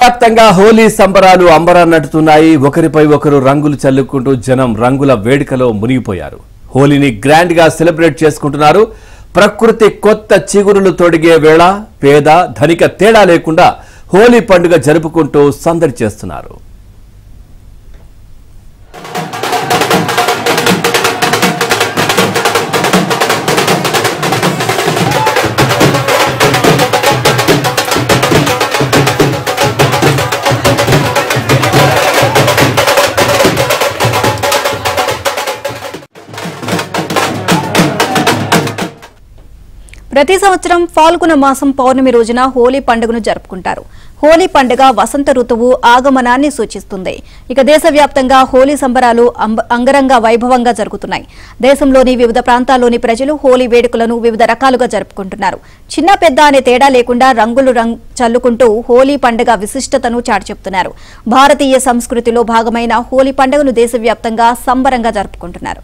దేశవ్యాప్తంగా హోలీ సంబరాలు అంబరాన్నట్టుతున్నాయి. ఒకరిపై ఒకరు రంగులు చల్లుకుంటూ జనం రంగుల వేడుకలో మునిగిపోయారు. హోలీని గ్రాండ్ గా సెలబ్రేట్ చేసుకుంటున్నారు. ప్రకృతి కొత్త చిగురులు తొడిగే వేళ పేద ధనిక తేడా లేకుండా హోలీ పండుగ జరుపుకుంటూ సందడి చేస్తున్నారు. ప్రతి సంవత్సరం ఫాల్గుణ మాసం పౌర్ణమి రోజున హోలీ పండుగను జరుపుకుంటారు. హోలీ పండుగ వసంత ఋతువు ఆగమనాన్ని సూచిస్తుంది. ఇక దేశవ్యాప్తంగా హోలీ సంబరాలు అంగరంగ వైభవంగా జరుగుతున్నాయి. దేశంలోని వివిధ ప్రాంతాల్లోని ప్రజలు హోలీ వేడుకలను వివిధ రకాలుగా జరుపుకుంటున్నారు. చిన్న పెద్ద అనే తేడా లేకుండా రంగులు చల్లుకుంటూ హోలీ పండుగ విశిష్టతను చాటి చెప్తున్నారు. భారతీయ సంస్కృతిలో భాగమైన హోలీ పండుగను దేశవ్యాప్తంగా సంబరంగా జరుపుకుంటున్నారు.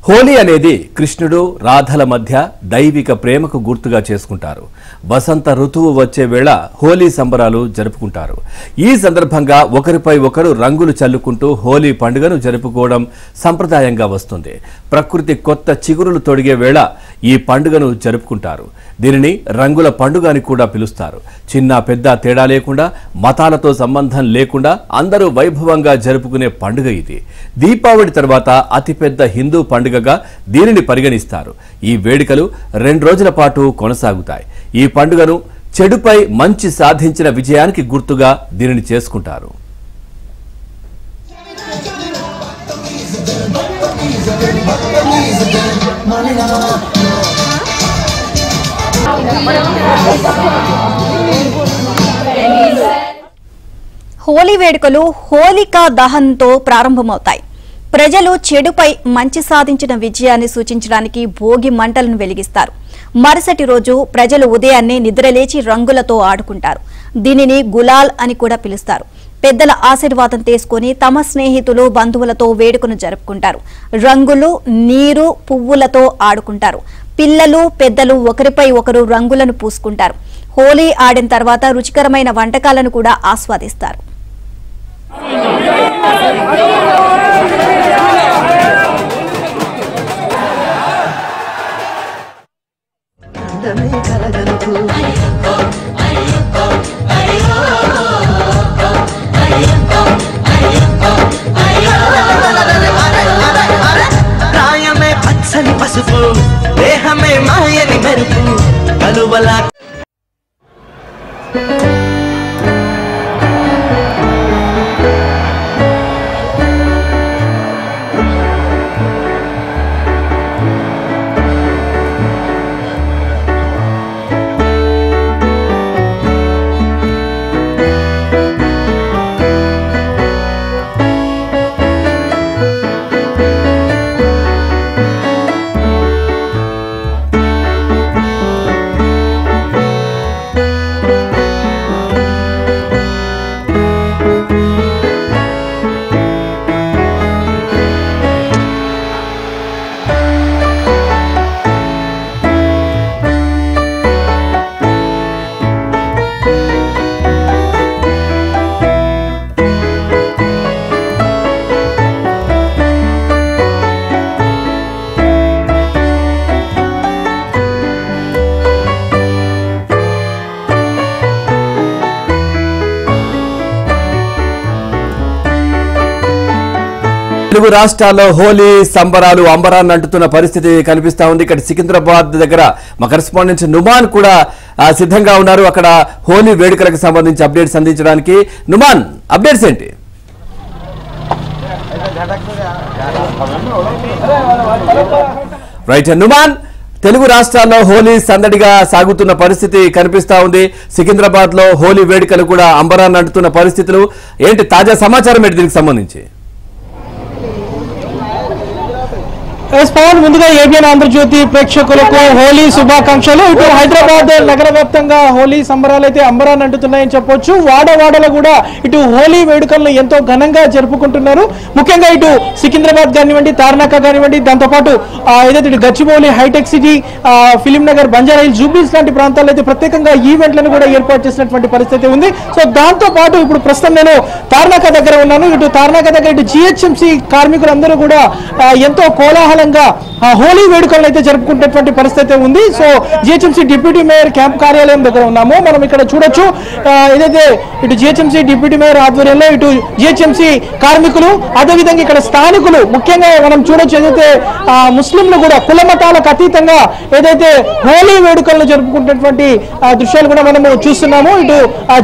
హోలీ అనేది కృష్ణుడు రాధల మధ్య దైవిక ప్రేమకు గుర్తుగా చేసుకుంటారు. వసంత ఋతువు వచ్చే వేళ హోలీ సంబరాలు జరుపుకుంటారు. ఈ సందర్భంగా ఒకరిపై ఒకరు రంగులు చల్లుకుంటూ హోలీ పండుగను జరుపుకోవడం సంప్రదాయంగా వస్తుంది. ప్రకృతి కొత్త చిగురులు తొడిగే వేళ ఈ పండుగను జరుపుకుంటారు. దీనిని రంగుల పండుగ అని కూడా పిలుస్తారు. చిన్న పెద్ద తేడా లేకుండా మతాలతో సంబంధం లేకుండా అందరూ వైభవంగా జరుపుకునే పండుగ ఇది. దీపావళి తర్వాత అతిపెద్ద హిందూ పండుగగా దీనిని పరిగణిస్తారు. ఈ వేడుకలు 2 రోజుల పాటు కొనసాగుతాయి. ఈ పండుగను చెడుపై మంచి సాధించిన విజయానికి గుర్తుగా దీనిని చేసుకుంటారు. హోలీ వేడుకలు హోలికా దహనంతో ప్రారంభమవుతాయి. ప్రజలు చెడుపై మంచి సాధించిన విజయాన్ని సూచించడానికి భోగి మంటలను వెలిగిస్తారు. మరుసటి రోజు ప్రజలు ఉదయాన్నే నిద్రలేచి రంగులతో ఆడుకుంటారు. దీనిని గులాల్ అని కూడా పిలుస్తారు. పెద్దల ఆశీర్వాదం తీసుకుని తమ స్నేహితులు బంధువులతో వేడుకను జరుపుకుంటారు. రంగులు, నీరు, పువ్వులతో ఆడుకుంటారు. పిల్లలు పెద్దలు ఒకరిపై ఒకరు రంగులను పూసుకుంటారు. హోలీ ఆడిన తర్వాత రుచికరమైన వంటకాలను కూడా ఆస్వాదిస్తారు. ప్రాయమే పచ్చని పసుపు, దేహమే మాయని మెరుపు, కలువలా తెలుగు రాష్ట్రాల్లో హోలీ సంబరాలు అంబరాన్ని అంటుతున్న పరిస్థితి కనిపిస్తా ఉంది. ఇక్కడ సికింద్రాబాద్ దగ్గర మా కరెస్పాండెంట్ నుమాన్ కూడా సిద్ధంగా ఉన్నారు. అక్కడ హోలీ వేడుకలకు సంబంధించి అప్డేట్స్ అందించడానికి. నుమాన్, అప్డేట్స్ ఏంటి? రైట్ నుమాన్, తెలుగు రాష్ట్రాల్లో హోలీ సందడిగా సాగుతున్న పరిస్థితి కనిపిస్తా ఉంది. సికింద్రాబాద్ లో హోలీ వేడుకలు కూడా అంబరాన్ని అంటుతున్న పరిస్థితులు ఏంటి? తాజా సమాచారం ఏంటి దీనికి సంబంధించి? పవన్, ముందుగా ఏబిఎన్ ఆంధ్రజ్యోతి ప్రేక్షకులకు హోలీ శుభాకాంక్షలు. ఇటు హైదరాబాద్ నగర వ్యాప్తంగా హోలీ సంబరాలు అయితే అంబరాన్ని అంటున్నాయని చెప్పొచ్చు. వాడవాడలో కూడా ఇటు హోలీ వేడుకలను ఎంతో ఘనంగా జరుపుకుంటున్నారు. ముఖ్యంగా ఇటు సికింద్రాబాద్ కానివ్వండి, తార్నాక కానివ్వండి, దాంతోపాటు ఏదైతే ఇటు Gachibowli, hi-tech city, film Nagar, Banjara Hills, Jubilees లాంటి ప్రాంతాల్లో అయితే ప్రత్యేకంగా ఈవెంట్లను కూడా ఏర్పాటు చేసినటువంటి పరిస్థితి ఉంది. సో దాంతో పాటు ఇప్పుడు ప్రస్తుతం నేను తార్నాక దగ్గర ఉన్నాను. ఇటు తార్నాక దగ్గర ఇటు జిహెచ్ఎంసీ కార్మికులందరూ కూడా ఎంతో కోలాహలంగా హోలీ వేడుకలను అయితే జరుపుకునేటువంటి పరిస్థితి ఉంది. So GHMC deputy mayor camp కార్యాలయం దగ్గర ఉన్నాము. మనం ఇక్కడ చూడొచ్చు, ఏదైతే ఇటు జిహెచ్ఎంసీ డిప్యూటీ మేయర్ ఆధ్వర్యంలో ఇటు జిహెచ్ఎంసీ కార్మికులు, అదేవిధంగా ఇక్కడ స్థానికులు, ముఖ్యంగా మనం చూడొచ్చు ఏదైతే ముస్లింలు కూడా కుల మతాలకు అతీతంగా ఏదైతే హోలీ వేడుకలను జరుపుకునేటువంటి దృశ్యాలు కూడా మనము చూస్తున్నాము. ఇటు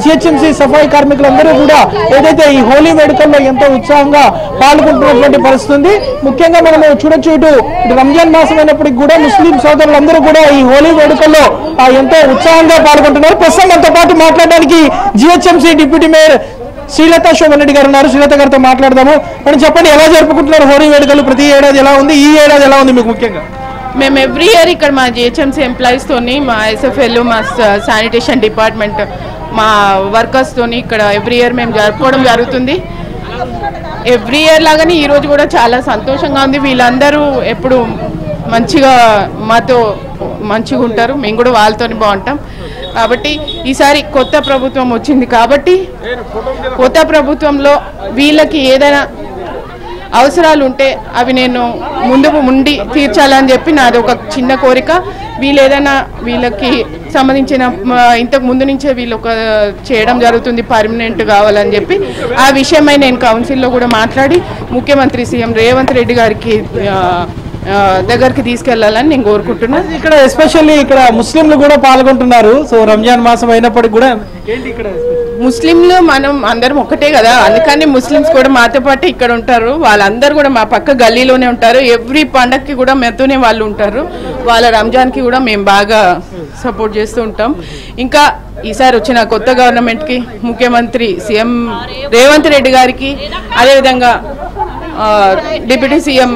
జిహెచ్ఎంసీ సఫాయి కార్మికులందరూ కూడా ఏదైతే ఈ హోలీ వేడుకల్లో ఎంతో ఉత్సాహంగా పాల్గొంటున్నటువంటి పరిస్థితి ఉంది. ముఖ్యంగా మనము చూడొచ్చు, ఇటు రంజాన్ మాసం అయినప్పటికీ కూడా ముస్లిం సోదరులందరూ కూడా ఈ హోలీ వేడుకల్లో ఎంతో ఉత్సాహంగా పాల్గొంటున్నారు. ప్రస్తుతం మనతో పాటు మాట్లాడడానికి GHMC deputy mayor Srilatha Shobhan Reddy గారు ఉన్నారు. శ్రీలత గారితో మాట్లాడదాము. మనం చెప్పండి, ఎలా జరుపుకుంటున్నారు హోలీ వేడుకలు? ప్రతి ఏడాది ఎలా ఉంది, ఈ ఏడాది ఎలా ఉంది మీకు? ముఖ్యంగా మేము ఎవ్రీ ఇయర్ ఇక్కడ మా జిహెచ్ఎంసీ ఎంప్లాయీస్తోని, మా ఎస్ఎఫ్ఎల్, మా శానిటేషన్ డిపార్ట్మెంట్, మా వర్కర్స్తోని ఇక్కడ ఎవ్రీ ఇయర్ మేము జరుపుకోవడం జరుగుతుంది. ఎవ్రీ ఇయర్ లాగానే ఈరోజు కూడా చాలా సంతోషంగా ఉంది. వీళ్ళందరూ ఎప్పుడు మంచిగా మాతో మంచిగా ఉంటారు, మేము కూడా వాళ్ళతోని బాగుంటాం. కాబట్టి ఈసారి కొత్త ప్రభుత్వం వచ్చింది కాబట్టి కొత్త ప్రభుత్వంలో వీళ్ళకి ఏదైనా అవసరాలు ఉంటే అవి నేను ముందుకు ఉండి తీర్చాలని చెప్పి నాది ఒక చిన్న కోరిక. వీళ్ళు ఏదైనా వీళ్ళకి సంబంధించిన ఇంతకు ముందు నుంచే వీళ్ళు ఒక చేయడం జరుగుతుంది, పర్మనెంట్ కావాలని చెప్పి ఆ విషయమై నేను కౌన్సిల్లో కూడా మాట్లాడి ముఖ్యమంత్రి సీఎం రేవంత్ రెడ్డి గారికి దగ్గరికి తీసుకెళ్లాలని నేను కోరుకుంటున్నాను. ఇక్కడ ఎస్పెషల్లీ ఇక్కడ ముస్లింలు కూడా పాల్గొంటున్నారు. సో రంజాన్ మాసం అయినప్పటికీ కూడా ఏంటి ఇక్కడ ముస్లింలు మనం అందరం ఒకటే కదా, అందుకని ముస్లిమ్స్ కూడా మాతో పాటు ఇక్కడ ఉంటారు. వాళ్ళందరూ కూడా మా పక్క గల్లీలోనే ఉంటారు. ఎవ్రీ పండగకి కూడా మెత్తనే వాళ్ళు ఉంటారు. వాళ్ళ రంజాన్కి కూడా మేము బాగా సపోర్ట్ చేస్తూ ఉంటాం. ఇంకా ఈసారి వచ్చిన కొత్త గవర్నమెంట్కి, ముఖ్యమంత్రి సీఎం రేవంత్ రెడ్డి గారికి, అదేవిధంగా డిప్యూటీ సీఎం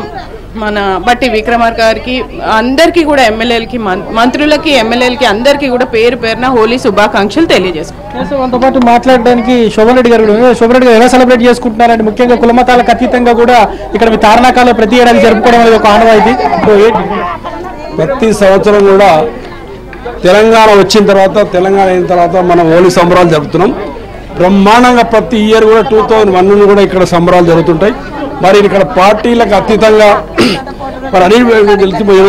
మన బట్టి విక్రమార్క గారికి, అందరికీ కూడా ఎమ్మెల్యేలకి, మంత్రులకి, ఎమ్మెల్యేలకి అందరికీ కూడా పేరు పేరున హోలీ శుభాకాంక్షలు తెలియజేసుకుంటాం. మనతో పాటు మాట్లాడడానికి శోభన్ రెడ్డి గారు. శోభన్ రెడ్డి గారు ఎలా సెలబ్రేట్ చేసుకుంటున్నారంటే, ముఖ్యంగా కులమతాలకు అతీతంగా కూడా ఇక్కడ మీ తార్నాకాలో ప్రతి ఏడాది జరుపుకోవడం అనేది ఒక ఆనవాయితీ. ప్రతి సంవత్సరం కూడా తెలంగాణ వచ్చిన తర్వాత, తెలంగాణ అయిన తర్వాత మనం హోలీ సంబరాలు జరుపుతున్నాం బ్రహ్మాండంగా. ప్రతి ఇయర్ కూడా 2001 కూడా ఇక్కడ సంబరాలు జరుగుతుంటాయి. మరి ఇక్కడ పార్టీలకు అతీతంగా మరి అన్ని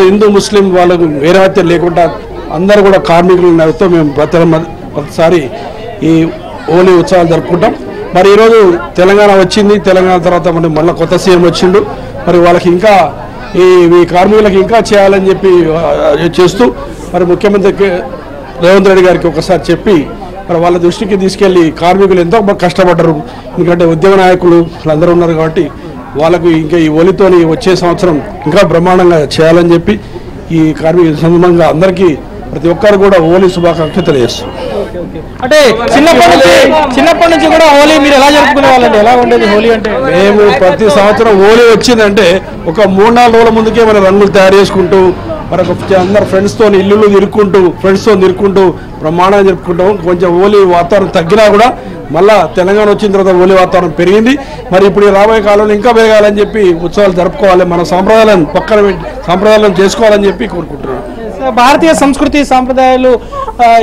హిందూ ముస్లిం వాళ్ళకు వేరే వ్యక్తి లేకుండా అందరూ కూడా కార్మికులు నడుస్తూ మేము ప్రతిసారి ఈ హోలీ ఉత్సవాలు జరుపుకుంటాం. మరి ఈరోజు తెలంగాణ వచ్చింది, తెలంగాణ తర్వాత మరి మళ్ళీ కొత్త సీఎం వచ్చిండు. మరి వాళ్ళకి ఇంకా ఈ కార్మికులకు ఇంకా చేయాలని చెప్పి చేస్తూ మరి ముఖ్యమంత్రి రేవంత్ రెడ్డి గారికి ఒకసారి చెప్పి మరి వాళ్ళ దృష్టికి తీసుకెళ్ళి, కార్మికులు ఎంతో కష్టపడ్డారు, ఎందుకంటే ఉద్యమ నాయకులు వాళ్ళందరూ ఉన్నారు కాబట్టి వాళ్ళకు ఇంకా ఈ హోలీతోని వచ్చే సంవత్సరం ఇంకా బ్రహ్మాండంగా చేయాలని చెప్పి ఈ కార్మిక సందర్భంగా అందరికీ ప్రతి ఒక్కరు కూడా హోలీ శుభాకాంక్షలు తెలియజేస్తారు. అంటే చిన్నప్పటి నుంచి కూడా హోలీ మీరు ఎలా జరుపుకునే వాళ్ళండి? ఎలా ఉండేది హోలీ అంటే? మేము ప్రతి సంవత్సరం హోలీ వచ్చిందంటే ఒక 3-4 రోజుల ముందుకే మన రంగులు తయారు చేసుకుంటూ మరొక అందరు ఫ్రెండ్స్తో ఇల్లు తిరుక్కుంటూ బ్రహ్మాండంగా జరుపుకుంటాం. కొంచెం హోలీ వాతావరణం తగ్గినా కూడా మళ్ళా తెలంగాణ వచ్చిన తర్వాత హోలీ వాతావరణం పెరిగింది. మరి ఇప్పుడు రాబోయే కాలంలో ఇంకా పెరగాలని చెప్పి ఉత్సవాలు జరుపుకోవాలి, మన సాంప్రదాయాలను పక్కన పెట్టి సాంప్రదాయాలను చేసుకోవాలని చెప్పి కోరుకుంటున్నాను. భారతీయ సంస్కృతి సాంప్రదాయాలు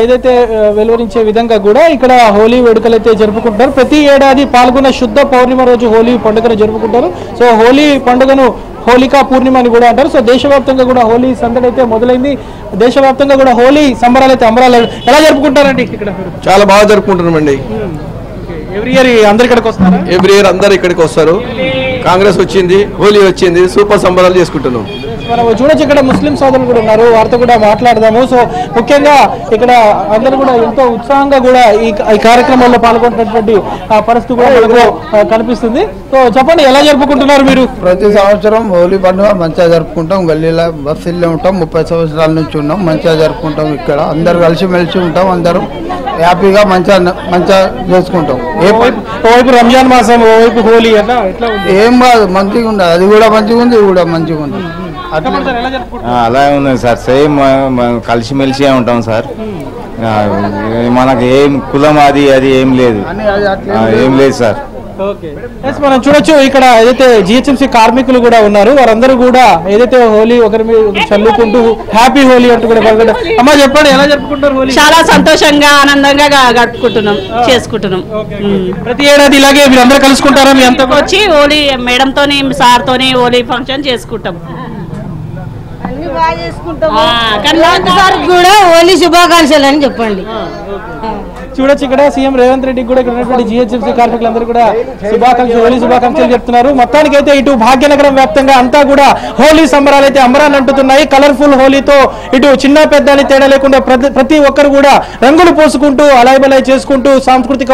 ఏదైతే వెలువరించే విధంగా కూడా ఇక్కడ హోలీ వేడుకలు అయితే జరుపుకుంటారు. ప్రతి ఏడాది పాల్గొన్న శుద్ధ పౌర్ణిమ రోజు హోలీ పండుగను జరుపుకుంటారు. సో హోలీ పండుగను హోలికా పూర్ణిమ అని కూడా అంటారు. సో దేశవ్యాప్తంగా కూడా హోలీ సందడి అయితే మొదలైంది. దేశవ్యాప్తంగా కూడా హోలీ సంబరాలు అయితే అంబరాలు ఎలా జరుపుకుంటారండి? ఇక్కడ చాలా బాగా జరుపుకుంటున్నామండి. ఎవ్రీ ఇయర్ అందరు ఇక్కడికి వస్తారు. ఎవ్రీ ఇయర్ అందరు ఇక్కడికి వస్తారు. కాంగ్రెస్ వచ్చింది, హోలీ వచ్చింది, సూపర్ సంబరాలు చేసుకుంటున్నాం. మనం చూడొచ్చు ఇక్కడ ముస్లిం సోదరులు కూడా ఉన్నారు, వారితో కూడా మాట్లాడదాము. సో ముఖ్యంగా ఇక్కడ అందరూ కూడా ఎంతో ఉత్సాహంగా కూడా ఈ కార్యక్రమాల్లో పాల్గొంటున్నటువంటి పరిస్థితి కూడా మనకు కనిపిస్తుంది. సో చెప్పండి, ఎలా జరుపుకుంటున్నారు మీరు? ప్రతి సంవత్సరం హోలీ పండుగ మంచిగా జరుపుకుంటాం. గల్లీలో బస్సుల్లో ఉంటాం, 30 సంవత్సరాల నుంచి ఉన్నాం, మంచిగా జరుపుకుంటాం. ఇక్కడ అందరు కలిసిమెలిసి ఉంటాం, అందరం హ్యాపీగా మంచిగా చేసుకుంటాం. ఓవైపు రంజాన్ మాసం, ఓవైపు హోలీ అట్లా ఎట్లా ఏం కాదు, మంచిగా ఉండదు. అది కూడా మంచిగా ఉంది, ఇది కూడా మంచిగా ఉంది. అలాగే ఉంది సార్, సేమ్ కలిసిమెలిసి ఉంటాం సార్. మనకి ఏం కులం అది ఏం లేదు, ఏం లేదు సార్. మనం చూడొచ్చు ఇక్కడ ఏదైతే జిహెచ్ఎంసీ కార్మికులు కూడా ఉన్నారు, వారందరూ కూడా ఏదైతే హోలీ ఒకరి మీద చల్లుకుంటూ హ్యాపీ హోలీ అంటూ కూడా అమ్మా చెప్పండి ఎలా జరుపుకుంటారు హోలీ? చాలా సంతోషంగా ఆనందంగా గడుపుకుంటున్నాం, చేసుకుంటున్నాం. ప్రతి ఏడాది ఇలాగే మీరు అందరూ కలుసుకుంటారా? మీ అంతా వచ్చి హోలీ మేడం తోని సార్ తోని హోలీ ఫంక్షన్ చేసుకుంటాం. కూడా హోలీ శుభాకాంక్షలు అని చెప్పండి. చూడొచ్చు ఇక్కడ సీఎం రేవంత్ రెడ్డి కూడా ఇక్కడ ఉన్నటువంటి జిహెచ్ఎంసీ కార్మికులందరూ కూడా శుభాకాంక్షలు, హోలీ శుభాకాంక్షలు చెప్తున్నారు. మొత్తానికైతే ఇటు భాగ్యనగరం వ్యాప్తంగా అంతా కూడా హోలీ సంబరాలు అయితే అంబరాన్ని అంటుతున్నాయి. కలర్ఫుల్ హోలీతో ఇటు చిన్న పెద్ద అని తేడా లేకుండా ప్రతి ఒక్కరు కూడా రంగులు పోసుకుంటూ అలాయబలాయి చేసుకుంటూ సాంస్కృతిక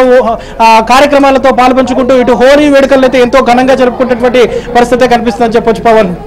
కార్యక్రమాలతో పాల్పంచుకుంటూ ఇటు హోలీ వేడుకలు అయితే ఎంతో ఘనంగా జరుపుకున్నటువంటి పరిస్థితి కనిపిస్తుందని చెప్పొచ్చు పవన్.